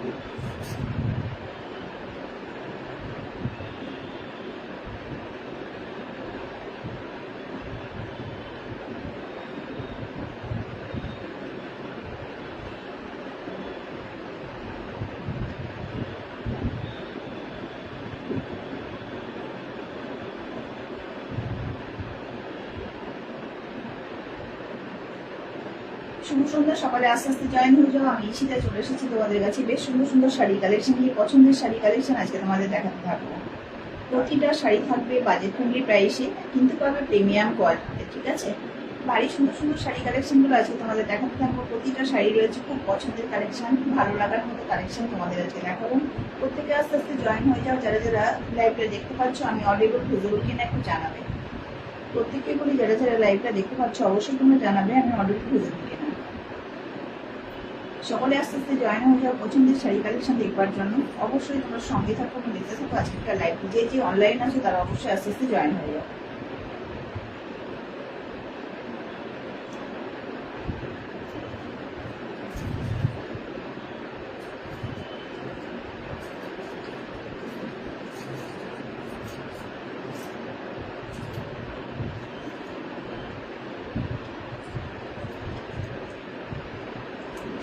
শুভ সন্ধ্যা, সকালে আস্তে আস্তে জয়েন হয়ে যাও। আমি ঈশিতা চলে এসেছি তোমাদের কাছে বেশ সুন্দর সুন্দর শাড়ি কালেকশন নিয়ে। পছন্দের শাড়ি কালেকশন আজকে তোমাদের দেখাতে থাকবো। প্রতিটা শাড়ি থাকবে বাজেট ফ্রেন্ডলি প্রাইসে, কিন্তু পাবে প্রিমিয়াম কোয়ালিটিতে। ঠিক আছে, ভারী সুন্দর সুন্দর শাড়ি কালেকশন গুলো আজকে তোমাদের দেখাতে থাকবো। প্রতিটা শাড়ি রয়েছে খুব পছন্দের কালেকশন, ভালো লাগার মতো কালেকশন তোমাদের আজকে দেখাবো। প্রত্যেকে আস্তে আস্তে জয়েন হয়ে যাও। যারা যারা লাইভটা দেখতে পাচ্ছ, আমি অডিবল ভিজিবল কিনা একটু জানাবে। প্রত্যেককে বলি, যারা যারা লাইভটা দেখতে পাচ্ছ অবশ্যই তোমরা জানাবে আমি অডিবল ভিজিবল কিনা। সকলে আস্তে আস্তে জয়েন হয়ে যাও পছন্দের শাড়ি কালেকশন দেখবার জন্য। অবশ্যই তোমরা সঙ্গে থাকো এবং দেখতে থাকো আজকের লাইভ। যে যে অনলাইন আছে তারা অবশ্যই আস্তে আস্তে জয়েন হয়ে যাও।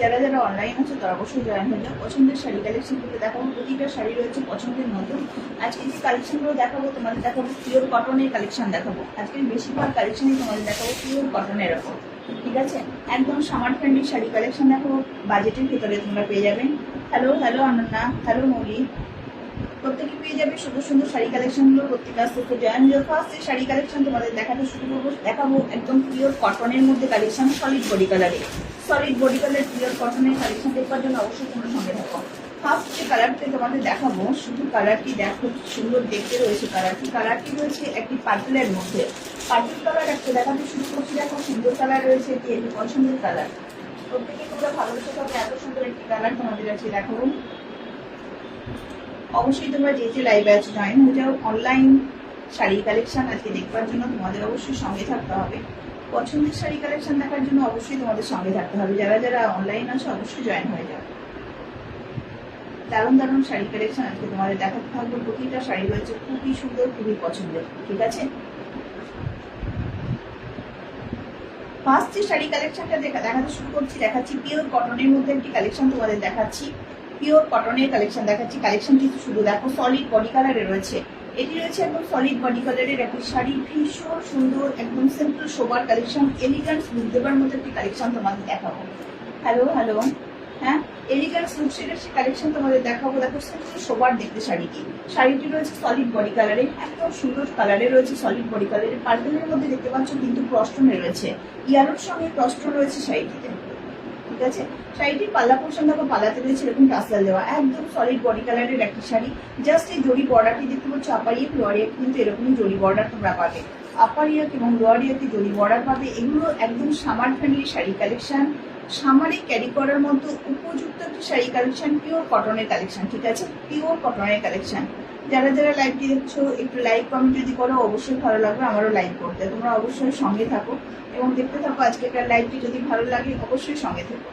যারা যারা অনলাইন আছে তারা অবশ্যই জয়েন হয়ে যাও। পছন্দের শাড়ি কালেকশন গুলো দেখাবো। প্রতিটা শাড়ি রয়েছে পছন্দের মতো। আজকে যে কালেকশন গুলো দেখাবো তোমাদের দেখাবো পিওর কটনের কালেকশন দেখাবো। আজকের বেশিরভাগ কালেকশনই তোমাদের দেখাবো পিওর কটনের ওপর। ঠিক আছে, একদম সামার ফ্রেন্ডলি শাড়ি কালেকশন দেখাবো, বাজেটের ভিতরে তোমরা পেয়ে যাবেন। হ্যালো হ্যালো অনন্যা, হ্যালো মৌলি, প্রত্যেকে পেয়ে যাবে সুন্দর সুন্দর শাড়ি কালেকশন গুলো। প্রত্যেকে আস্তে আস্তে জয়েন হয়ে ফার্স্ট যে শাড়ি কালেকশন তোমাদের দেখাতে শুরু করবো। দেখাবো একদম পিওর কটনের মধ্যে কালেকশন, সলিড বডি কালারে। সলিড বডি কালার পিওর কটনের কালেকশন দেখবার জন্য অবশ্যই তোমরা সঙ্গে থাকো। ফার্স্ট যে কালারটি তোমাদের দেখাবো, শুধু কালারটি দেখো সুন্দর দেখতে রয়েছে। কালারটি রয়েছে একটি পার্পেলের মধ্যে। পার্পেল কালার একটা দেখাতে শুরু করছি। দেখো সুন্দর কালার রয়েছে, এটি একটি পছন্দের কালার। প্রত্যেকে তোমরা ভালোবেসে থাকবে, এত সুন্দর একটি কালার তোমাদের কাছে দেখাবো। অবশ্যই তোমরা যে যে লাইভে আছো জয়েন হয়ে যাও। অনলাইন শাড়ি কালেকশন আজকে দেখবার জন্য তোমাদের অবশ্যই সঙ্গে থাকতে হবে। পছন্দের শাড়ি কালেকশন দেখার জন্য অবশ্যই তোমাদের সঙ্গে থাকতে হবে। যারা যারা অনলাইন আছে অবশ্যই জয়েন হয়ে যাও। দারুণ দারুণ শাড়ি কালেকশন আজকে তোমাদের দেখাতে থাকবো। প্রতিটা শাড়ি রয়েছে খুবই সুন্দর, খুবই পছন্দের। ঠিক আছে, ফার্স্ট যে শাড়ি কালেকশনটা দেখাতে শুরু করছি, দেখাচ্ছি পিওর কটনের মধ্যে একটি কালেকশন তোমাদের দেখাচ্ছি। পিওর কটনের কালেকশন দেখাচ্ছি। কালেকশনটি শুধু দেখো, সলিড বডি কালারে রয়েছে। এটি রয়েছে একদম সলিড বডি কালারের একটি শাড়ি, ভীষণ সুন্দর, একদম সিম্পল সোবার কালেকশন, এলিগেন্স লুক দেবার মতো একটি কালেকশন তোমাদের দেখাবো। হ্যালো হ্যালো, হ্যাঁ, এলিগেন্স লুক শেডের সে কালেকশন তোমাদের দেখাবো। দেখো সিম্পল সোবার দেখতে শাড়িটি রয়েছে সলিড বডি কালারে, একদম সুন্দর কালারে রয়েছে। সলিড বডি কালারে পার্পেলের মধ্যে দেখতে পাচ্ছ, কিন্তু ক্রস্টনে রয়েছে, ইয়ালোর সঙ্গে ক্রস্টন রয়েছে শাড়িটিতে। ঠিক আছে, শাড়িটির পাল্লা পোর্শন দেখো, পাল্লাতে রয়েছে এরকম টাসেল দেওয়া, একদম সলিড বডি কালারের একটি শাড়ি। জাস্ট এই জড়ি বর্ডারটি দেখতে পাচ্ছ, আপার ইয়াক লোয়ার ইয়াক কিন্তু এরকমই জড়ি বর্ডার তোমরা পাবে। আপার ইয়াক এবং লোয়ার ইয়াকে জড়ি বর্ডার পাবে। এগুলো একদম সামার ফ্রেন্ডলি শাড়ি কালেকশন, সামারে ক্যারি করার মতো উপযুক্ত একটি শাড়ি কালেকশন, পিওর কটনের কালেকশন। ঠিক আছে, পিওর কটনের কালেকশন। যারা যারা লাইভটি দেখছো একটু লাইক কমেন্ট যদি করো অবশ্যই ভালো লাগবে আমারও লাইক করতে। তোমরা অবশ্যই সঙ্গে থাকো এবং দেখতে থাকো আজকের লাইভটি। যদি ভালো লাগে অবশ্যই সঙ্গে থাকো।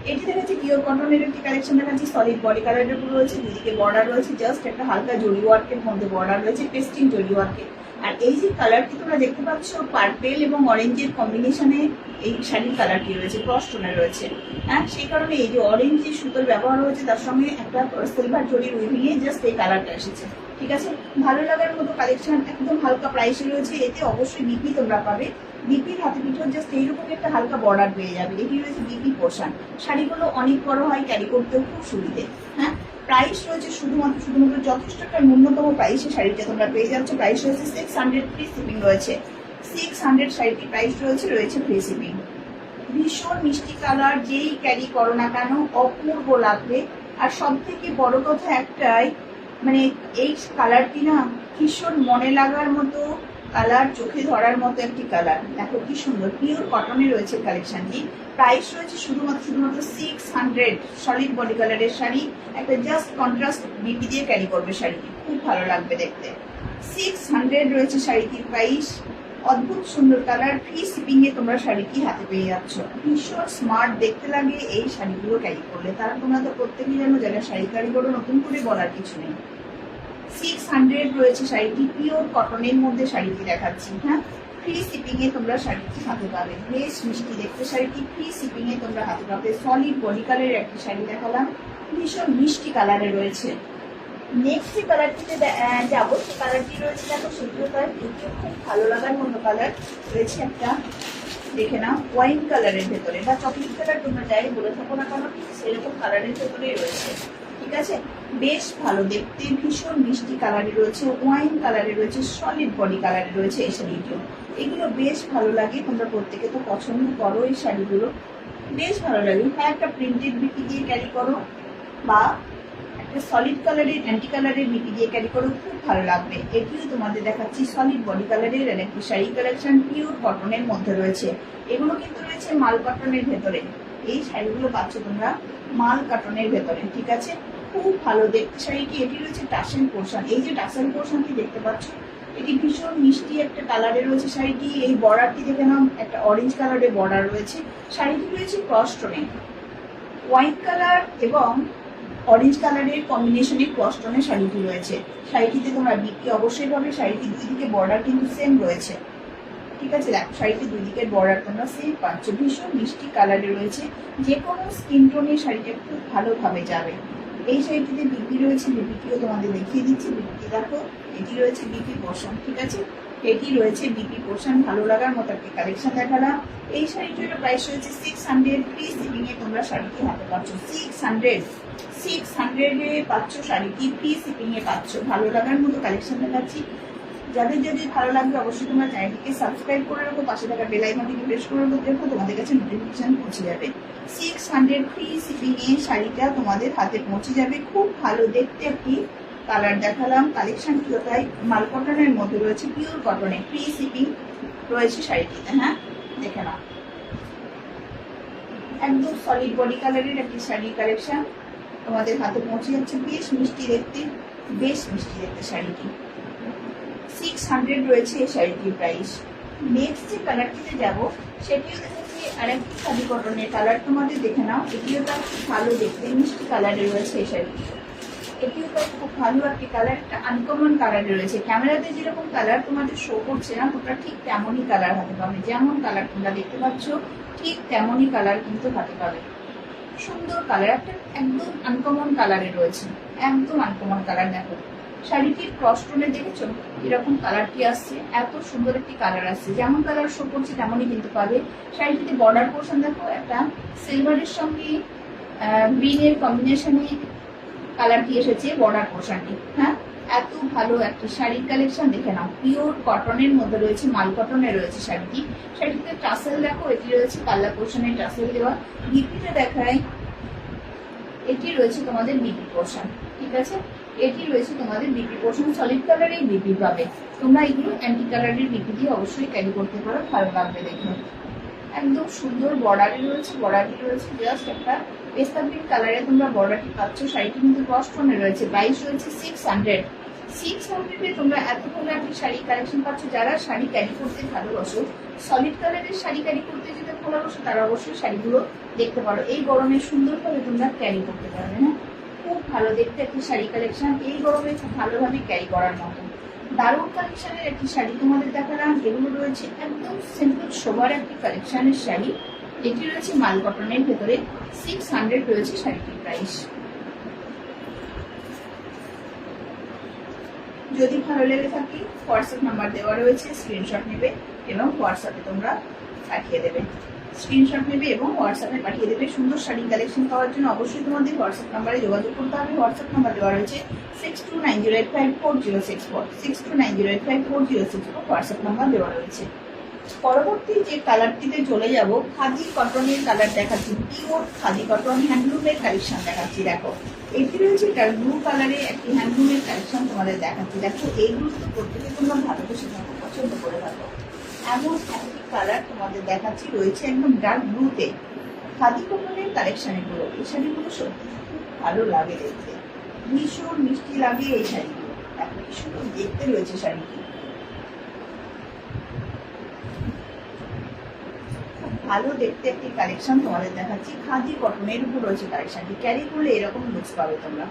এটি দেখাচ্ছি পিওর কটনের একটি কালেকশন দেখাচ্ছি। সলিড বডি কালারের উপর রয়েছে, দুদিকে বর্ডার রয়েছে, জাস্ট একটা হালকা জরি ওয়ার্কের মধ্যে বর্ডার রয়েছে, পেস্টিং জরি ওয়ার্কের। আর এই যে কালারটি তোমরা দেখতে পাচ্ছ, পার্পেল এবং অরেঞ্জের কম্বিনেশনে এই শাড়ির কালারটি রয়েছে, ক্রস টোনে রয়েছে। হ্যাঁ, সেই কারণে এই যে অরেঞ্জ যে সুতোর ব্যবহার হয়েছে তার সঙ্গে একটা সিলভার জরির উইভিংয়ে জাস্ট এই কালারটা এসেছে। ঠিক আছে, ভালো লাগার মতো কালেকশন, একদম হালকা প্রাইসে রয়েছে। এতে অবশ্যই বিপি তোমরা পাবে। বিপির হাতে পিঠেও জাস্ট এইরকম একটা হালকা বর্ডার পেয়ে যাবে। এটি রয়েছে বিপি পোর্শন। শাড়িগুলো অনেক বড় হয়, ক্যারি করতেও খুব সুবিধে। হ্যাঁ, প্রাইস রয়েছে শুধুমাত্র যথেষ্ট একটা ন্যূনতম প্রাইসে শাড়িটা তোমরা পেয়ে যাচ্ছ। প্রাইস রয়েছে 600, ফ্রি শিপিং রয়েছে। 600 শাড়িটির প্রাইস রয়েছে ফ্রি শিপিং। ভীষণ মিষ্টি কালার, যেই ক্যারি করো না কেন অপূর্ব লাগবে। আর সব থেকে বড় কথা একটাই, মানে এই কালারটি না ভীষণ মনে লাগার মতো কালার, চোখে ধরার মতো একটি কালার। দেখো কি সুন্দর, পিওর কটনে রয়েছে কালেকশনটি। প্রাইস রয়েছে শুধুমাত্র 600। সলিড বডি কালারের শাড়ি, একটা জাস্ট কন্ট্রাস্ট বিপি দিয়ে ক্যারি করবে শাড়িটি, খুব ভালো লাগবে দেখতে। 600 রয়েছে শাড়িটির প্রাইস। অদ্ভুত সুন্দর কালার, ফ্রি শিপিং এ তোমরা শাড়িটি হাতে পেয়ে যাচ্ছ। ভীষণ স্মার্ট দেখতে লাগে এই শাড়িগুলো ক্যারি করলে। তারা তোমরা তো প্রত্যেকেই জানো, যারা শাড়ি ক্যারি করো নতুন করে বলার কিছু নেই। 600 রয়েছে শাড়িটি, পিওর কটনের মধ্যে শাড়িটি দেখাচ্ছি। হ্যাঁ, ফ্রি শিপিং এ তোমরা শাড়িটি হাতে পাবে। বেশ মিষ্টি দেখতে শাড়িটি, ফ্রি শিপিং এ তোমরা হাতে পাবে। সলিড বডি কালারের একটি শাড়ি দেখালাম, ভীষণ মিষ্টি কালারে রয়েছে। নেক্সট যে কালারটিতে যাবো, সেই কালারটি রয়েছে দেখো, সেটিও তার এটিও খুব ভালো লাগার মতো কালার রয়েছে একটা। দেখে নাও, ওয়াইন কালারের ভেতরে বা চকলেট কালার তোমরা যাই বলে থাকো না কেন, ঠিক সেরকম কালারের ভেতরেই রয়েছে। ঠিক আছে, বেশ ভালো দেখতে, ভীষণ মিষ্টি কালারে রয়েছে, ওয়াইন কালারে রয়েছে, সলিড বডি কালারে রয়েছে এই শাড়িটিও। এগুলো বেশ ভালো লাগে, তোমরা প্রত্যেকে তো পছন্দ করো এই শাড়িগুলো, বেশ ভালো লাগে। হ্যাঁ, একটা প্রিন্টেড বিপি দিয়ে ক্যারি করো বা একটা সলিড কালারের অ্যান্টি কালারের বিপি দিয়ে ক্যারি করো, খুব ভালো লাগবে। এটিও তোমাদের দেখাচ্ছি সলিড বডি কালারের একটি শাড়ি কালেকশন, পিওর কটনের মধ্যে রয়েছে। এগুলো কিন্তু রয়েছে মাল কটনের ভেতরে। এই শাড়িগুলো পাচ্ছ তোমরা মাল কটনের ভেতরে। ঠিক আছে, খুব ভালো দেখতে শাড়িটি। এটি রয়েছে টাসেল পোর্শন। এই যে টাসেল পোর্শনটি দেখতে পাচ্ছ, এটি ভীষণ মিষ্টি একটা কালারে রয়েছে শাড়িটি। এই বর্ডারটি দেখে নাও, একটা অরেঞ্জ কালারের বর্ডার রয়েছে। শাড়িটি রয়েছে ক্রস টোনে, হোয়াইট কালার এবং অরেঞ্জ কালারের কম্বিনেশনে ক্রস টোনে শাড়িটি রয়েছে। শাড়িটিতে তোমরা বিপি অবশ্যই পাবে। শাড়িটির দুই দিকে বর্ডার কিন্তু সেম রয়েছে। ঠিক আছে, দেখো শাড়িটির দুই দিকের বর্ডার তোমরা সেম পাচ্ছ। ভীষণ মিষ্টি কালারে রয়েছে, যে কোনো স্কিন টোনে শাড়িটা খুব ভালোভাবে যাবে। এই শাড়িটিতে বিপি রয়েছে, বিপিটিও তোমাদের দেখিয়ে দিচ্ছি। বিপি দেখো, এটি রয়েছে বিপি পোর্শন। ঠিক আছে, এটি রয়েছে বিপি পোর্শন। ভালো লাগার মতো একটি কালেকশন দেখালাম। এই শাড়িটির প্রাইস রয়েছে 600, ফ্রি শিপিং এ তোমরা শাড়িটি হাতে পাচ্ছ। 600 এ পাচ্ছ শাড়িটি, ফ্রি শিপিং এ পাচ্ছ। ভালো লাগার মতো কালেকশন দেখাচ্ছি। যাদের যদি ভালো লাগবে অবশ্যই তোমরা চ্যানেলটিকে সাবস্ক্রাইব করে রাখো, পাশে থাকা বেল আইকনটিকে প্রেস করে রাখো, দেখো তোমাদের কাছে নোটিফিকেশন পৌঁছে যাবে। 600 ফ্রি শিপিং এ শাড়িটা তোমাদের হাতে পৌঁছে যাবে। খুব ভালো দেখতে একটি কালার দেখালাম। কালেকশনটিও তাই মাল কটনের মধ্যে রয়েছে, পিওর কটনে, ফ্রি শিপিং রয়েছে শাড়িটিতে। হ্যাঁ, দেখে নাও, একদম সলিড বডি কালারের একটি শাড়ি কালেকশন তোমাদের হাতে পৌঁছে যাচ্ছে। বেশ মিষ্টি দেখতে, বেশ মিষ্টি দেখতে শাড়িটি। 600 রয়েছে এই শাড়িটির প্রাইস। নেক্সট যে কালারটিতে যাব, সেটিও দেখেছি আরেকটি খাদি কটনের কালার, তোমাদের দেখে নাও। এটিও তার খুব ভালো দেখতে, মিষ্টি কালারে রয়েছে এই শাড়িটি। এটিও তার খুব ভালো একটি কালার, একটা আনকমন কালারে রয়েছে। ক্যামেরাতে যেরকম কালার তোমাদের শো করছে না, তোমরা ঠিক তেমনই কালার হাতে পাবে। যেমন কালার তোমরা দেখতে পাচ্ছ, ঠিক তেমনই কালার কিন্তু হাতে পাবে। সুন্দর কালার, একটা একদম আনকমন কালারে রয়েছে, একদম আনকমন কালার। দেখো শাড়িটির ক্রস টোনে দেখেছো এরকম কালারটি আসছে, এত সুন্দর একটি কালার আসছে। যেমন কালার শো করছে তেমনই কিন্তু পাবে। শাড়িটিতে বর্ডার পোর্শন দেখো, একটা সিলভারের সঙ্গে গ্রিনের কম্বিনেশনে কালারটি এসেছে বর্ডার পোর্শনটি। হ্যাঁ, এত ভালো একটা শাড়ির কালেকশন দেখে নাও। পিওর কটনের মধ্যে রয়েছে, মাল কটনে রয়েছে শাড়িটি। শাড়িটিতে টাসেল দেখো, এটি রয়েছে কাল্লা পোর্শনে টাসেল দেওয়া। বিপিটা দেখায়, এটি রয়েছে তোমাদের বিপি পোর্শন। ঠিক আছে, এটি রয়েছে তোমাদের বিপি পোর্শন। সলিড কালারের বিপি পাবে তোমরা। এগুলো অ্যান্টি কালারের বিপি দিয়ে অবশ্যই ক্যারি করতে পারো, ভালো লাগবে দেখে। একদম সুন্দর বর্ডারে রয়েছে, বর্ডারটি রয়েছে জাস্ট একটা পেস্তা গ্রিন কালারে তোমরা বর্ডারটি পাচ্ছ। শাড়িটি কিন্তু ক্রস টোনে রয়েছে। প্রাইস রয়েছে 600। 600 এ তোমরা এত ভালো একটি শাড়ি কালেকশন পাচ্ছ। যারা শাড়ি ক্যারি করতে ভালোবাসো, সলিড কালারের শাড়ি ক্যারি করতে যদি ভালোবাসো, তারা অবশ্যই শাড়িগুলো দেখতে পারো। এই গরমে সুন্দরভাবে তোমরা ক্যারি করতে পারবে। হ্যাঁ, খুব ভালো দেখতে একটি শাড়ি কালেকশন, এই গরমে খুব ভালোভাবে ক্যারি করার মতো দারুণ কালেকশনের একটি শাড়ি তোমাদের দেখালাম। এগুলো রয়েছে একদম সিম্পল সোবার একটি কালেকশনের শাড়ি। এটি রয়েছে মাল কটনের ভেতরে। 600 রয়েছে শাড়িটির প্রাইস। যদি ভালো লেগে থাকে হোয়াটসঅ্যাপ নাম্বার দেওয়া রয়েছে, স্ক্রিনশট নেবে এবং হোয়াটসঅ্যাপে তোমরা পাঠিয়ে দেবে। স্ক্রিনশট নেবে এবং হোয়াটসঅ্যাপে পাঠিয়ে দেবে। সুন্দর শাড়ি কালেকশন পাওয়ার জন্য অবশ্যই তোমাদের হোয়াটসঅ্যাপ নাম্বারে যোগাযোগ করতে হবে। হোয়াটসঅ্যাপ নাম্বার দেওয়া রয়েছে 6290854064, 6290854064 হোয়াটসঅ্যাপ নাম্বার দেওয়া রয়েছে। পরবর্তী যে কালারটিতে চলে যাব, খাদি কটনের কালার দেখাচ্ছি। পিওর খাদি কটন হ্যান্ডলুমের কালেকশন দেখাচ্ছি। দেখো এটি রয়েছে ডার্ক ব্লু কালারে একটি হ্যান্ডলুমের কালেকশন তোমাদের দেখাচ্ছি। দেখো এইগুলো তো প্রত্যেকে তোমরা ভালোবেসে থাকো, পছন্দ করে থাকো। এমন একটি কালার তোমাদের দেখাচ্ছি, রয়েছে একদম ডার্ক ব্লুতে। খাদি কটনের কালেকশন এগুলো। এই শাড়িগুলো সত্যি খুব ভালো লাগে দেখতে, ভীষণ মিষ্টি লাগে এই শাড়িগুলো। এত কি সুন্দর দেখতে রয়েছে শাড়িটি। ভালো দেখতে একটি কালেকশন তোমাদের দেখাচ্ছি। খাদি কটনের উপর রয়েছে কালেকশনটি। ক্যারি করলে এরকম লুকস পাবে তোমরা,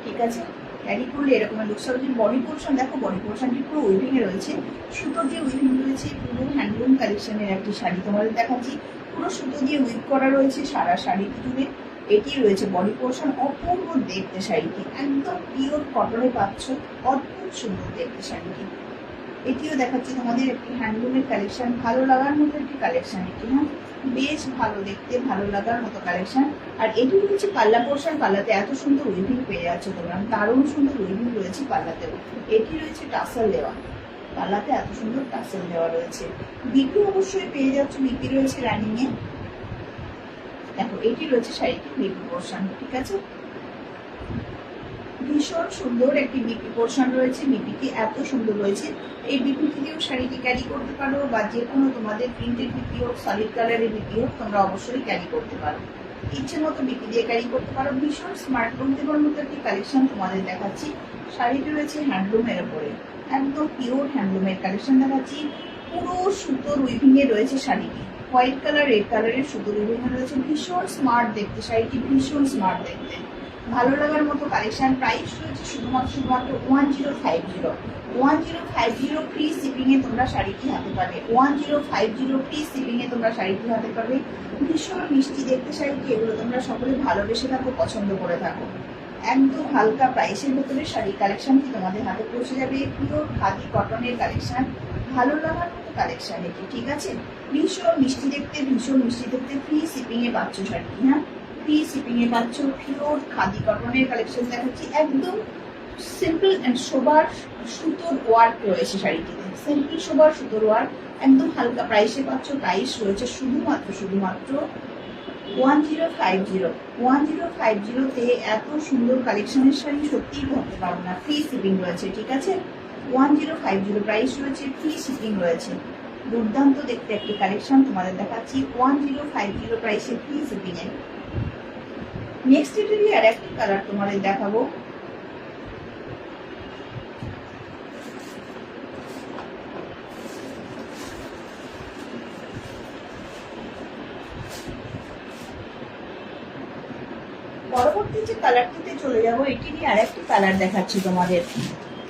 ঠিক আছে? ক্যারি করলে এরকম লুকস পাবে। বডি পোর্শন দেখো, বডি পোর্শনটি পুরো উইভিং এ রয়েছে, সুতো দিয়ে উইভিং রয়েছে। পুরো হ্যান্ডলুম কালেকশনের একটি শাড়ি তোমাদের দেখাচ্ছি। পুরো সুতো দিয়ে উইভ করা রয়েছে সারা শাড়িটি জুড়ে। এটি রয়েছে বডি পোর্শন। অপূর্ব দেখতে শাড়িটি, একদম পিওর কটনে পাচ্ছ, অদ্ভুত সুন্দর দেখতে শাড়িটি। এটিও দেখাচ্ছি তোমাদের একটি হ্যান্ডলুমের কালেকশন, ভালো লাগার মতো একটি কালেকশন এটি। হ্যাঁ, বেশ ভালো দেখতে, ভালো লাগার মতো কালেকশন। আর এটি রয়েছে পাল্লা পোর্শন। পাল্লাতে এত সুন্দর উইভিং পেয়ে যাচ্ছ তোমরা, দারুণ সুন্দর উইভিং রয়েছে পাল্লাতেও। এটি রয়েছে টাসেল দেওয়া, পাল্লাতে এত সুন্দর টাসেল দেওয়া রয়েছে। বিপি অবশ্যই পেয়ে যাচ্ছ, বিপি রয়েছে রানিং এ। দেখো এটি রয়েছে শাড়িটি বিপি পোর্শন, ঠিক আছে? ভীষণ সুন্দর একটি বিপি পোর্শন রয়েছে। বিপিটি এত সুন্দর রয়েছে। এই বিপিটি দিয়েও শাড়িটি ক্যারি করতে পারো, বা যে কোনো তোমাদের প্রিন্টেড বিপি হোক, সলিড কালারের বিপি হোক, তোমরা অবশ্যই ক্যারি করতে পারো। ইচ্ছে মতো বিপি দিয়ে ক্যারি করতে পারো। ভীষণ স্মার্ট বলতে পারার মতো একটি কালেকশন তোমাদের দেখাচ্ছি। শাড়িটি রয়েছে হ্যান্ডলুমের উপরে, একদম পিওর হ্যান্ডলুমের কালেকশন দেখাচ্ছি। পুরো সুতোর উইভিং এ রয়েছে শাড়িটি। হোয়াইট কালার, রেড কালারের সুতোর উইভিং এ রয়েছে। ভীষণ স্মার্ট দেখতে শাড়িটি, ভীষণ স্মার্ট দেখতে, ভালো লাগার মতো কালেকশন। প্রাইস রয়েছে শুধুমাত্র 1050 ফ্রি শিপিং এ তোমরা শাড়িটি হাতে পাবে। 1050 ফ্রি শিপিং এ তোমরা শাড়িটি হাতে পাবে। ভীষণ মিষ্টি দেখতে শাড়িটি। এগুলো তোমরা সকলে ভালোবেসে থাকো, পছন্দ করে থাকো। একদম হালকা প্রাইসের ভেতরে শাড়ি কালেকশনটি তোমাদের হাতে পৌঁছে যাবে। পিওর খাদি কটনের কালেকশন, ভালো লাগার মতো কালেকশন এটি, ঠিক আছে? ভীষণ মিষ্টি দেখতে, ভীষণ মিষ্টি দেখতে। ফ্রি শিপিং এ পাচ্ছ শাড়িটি। হ্যাঁ, ফ্রি শিপিং এ পাচ্ছ। পিওর খাদি কটনের কালেকশন দেখাচ্ছি। একদম সিম্পল এন্ড সোবার সুতোর ওয়ার্ক রয়েছে শাড়িটিতে, সিম্পল সোবার সুতোর ওয়ার্ক। একদম হালকা প্রাইসে পাচ্ছ। প্রাইস রয়েছে শুধুমাত্র 1050 তে এত সুন্দর কালেকশনের শাড়ি সত্যিই ভাবতে পারবো না। ফ্রি শিপিং রয়েছে, ঠিক আছে? 1050 প্রাইস রয়েছে, ফ্রি শিপিং রয়েছে। দুর্দান্ত দেখতে একটি কালেকশন তোমাদের দেখাচ্ছি 1050 প্রাইসে, ফ্রি শিপিং এ। নেক্সট এটারই আর একটি কালার তোমাদের দেখাবো। পরবর্তী যে কালারটিতে চলে যাবো, এটিরই আরেকটি কালার দেখাচ্ছি তোমাদের।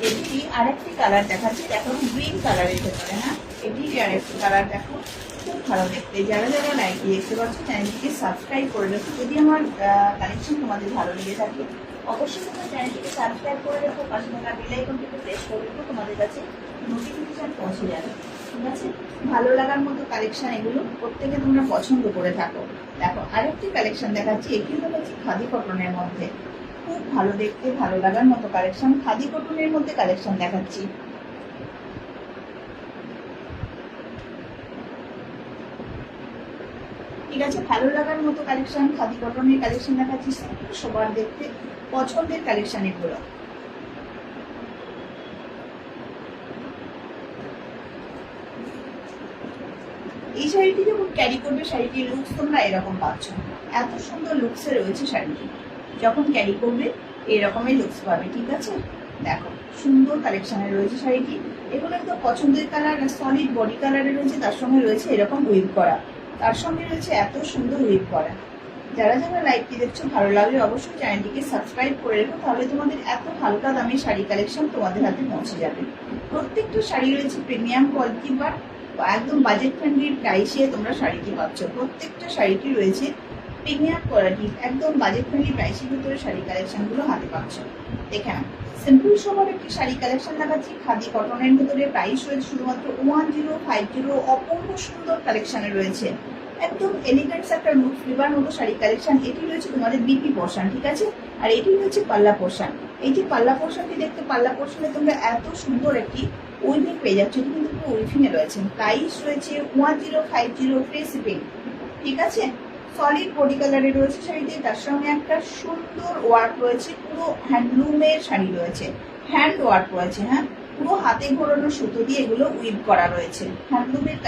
এটিরই আরেকটি কালার দেখাচ্ছি, দেখো গ্রিন কালারের ভেতরে। হ্যাঁ, এটিরই আরেকটি কালার দেখো, খুব ভালো দেখতে। যারা যারা লাইক দেখতে পাচ্ছ, চ্যানেলটিকে সাবস্ক্রাইব করে রেখো। যদি আমার কালেকশন তোমাদের ভালো লেগে থাকে, অবশ্যই তোমরা চ্যানেলটিকে সাবস্ক্রাইব করে রেখো। পাশে থাকা বেল আইকনটিকে প্রেস করে রেখো, তোমাদের কাছে নোটিফিকেশন পৌঁছে যাবে, ঠিক আছে? ভালো লাগার মতো কালেকশন এগুলো, প্রত্যেকে তোমরা পছন্দ করে থাকো। দেখো আরেকটি কালেকশন দেখাচ্ছি। এটি দেখাচ্ছি খাদি কটনের মধ্যে, খুব ভালো দেখতে, ভালো লাগার মতো কালেকশন। খাদি কটনের মধ্যে কালেকশন দেখাচ্ছি। ঠিক আছে, ভালো লাগার মতো কালেকশন, খাদি কটনের কালেকশন দেখাচ্ছি। সবার দেখতে পছন্দের কালেকশন এগুলো। এই শাড়িটি যখন ক্যারি করবে, শাড়িটির লুকস তোমরা এরকম পাচ্ছ। এত সুন্দর লুকসে রয়েছে শাড়িটি, যখন ক্যারি করবে এরকমই লুকস পাবে, ঠিক আছে? দেখো সুন্দর কালেকশনে রয়েছে শাড়িটি। এগুলো একদম পছন্দের কালার, সলিড বডি কালারে রয়েছে। তার সঙ্গে রয়েছে এরকম উইভ করা, তার সঙ্গে রয়েছে এত সুন্দর উইভ করা। যারা যারা লাইভটি দেখছো, ভালো লাগলে অবশ্যই চ্যানেলটিকে সাবস্ক্রাইব করে রেখো, তাহলে তোমাদের এত হালকা দামি শাড়ি কালেকশন তোমাদের হাতে পৌঁছে যাবে। প্রত্যেকটা শাড়ি রয়েছে প্রিমিয়াম কোয়ালিটি, বাট একদম বাজেট ফ্রেন্ডলি প্রাইসে তোমরা শাড়িটি পাচ্ছ। প্রত্যেকটা শাড়িটি রয়েছে প্রিমিয়াম কোয়ালিটি, একদম বাজেট ফ্রেন্ডলি প্রাইসের ভিতরে শাড়ি কালেকশন গুলো হাতে পাচ্ছ। দেখে না, সিম্পল সোবার একটি শাড়ি কালেকশন দেখাচ্ছি খাদি কটনের ভিতরে। প্রাইস রয়েছে শুধুমাত্র 1050। অপূর্ব সুন্দর কালেকশনে রয়েছে, একদম এলিগেন্স একটা লুক ফ্লেভার মতো শাড়ি কালেকশন। এটি রয়েছে তোমাদের বিপি পোর্শন, ঠিক আছে? আর এটি রয়েছে পাল্লা পোর্শন। এই যে পাল্লা পোর্শনটি দেখতে, পাল্লা পোর্শনে তোমরা এত সুন্দর একটি উইভিং পেয়ে যাচ্ছ। এটি কিন্তু পুরো উইভিং এ রয়েছে। প্রাইস রয়েছে 1050 ফ্রি শিপিং, ঠিক আছে? সলিড বডি কালারে রয়েছে শাড়িতে, তার সঙ্গে একটা সুন্দর ওয়ার্ক রয়েছে। পুরো হ্যান্ডলুমের শাড়ি রয়েছে, হ্যান্ড ওয়ার্ক রয়েছে। হ্যাঁ, পুরো হাতে ঘোরানো সুতো দিয়ে এগুলো উইভ করা রয়েছে, হ্যান্ডলুমের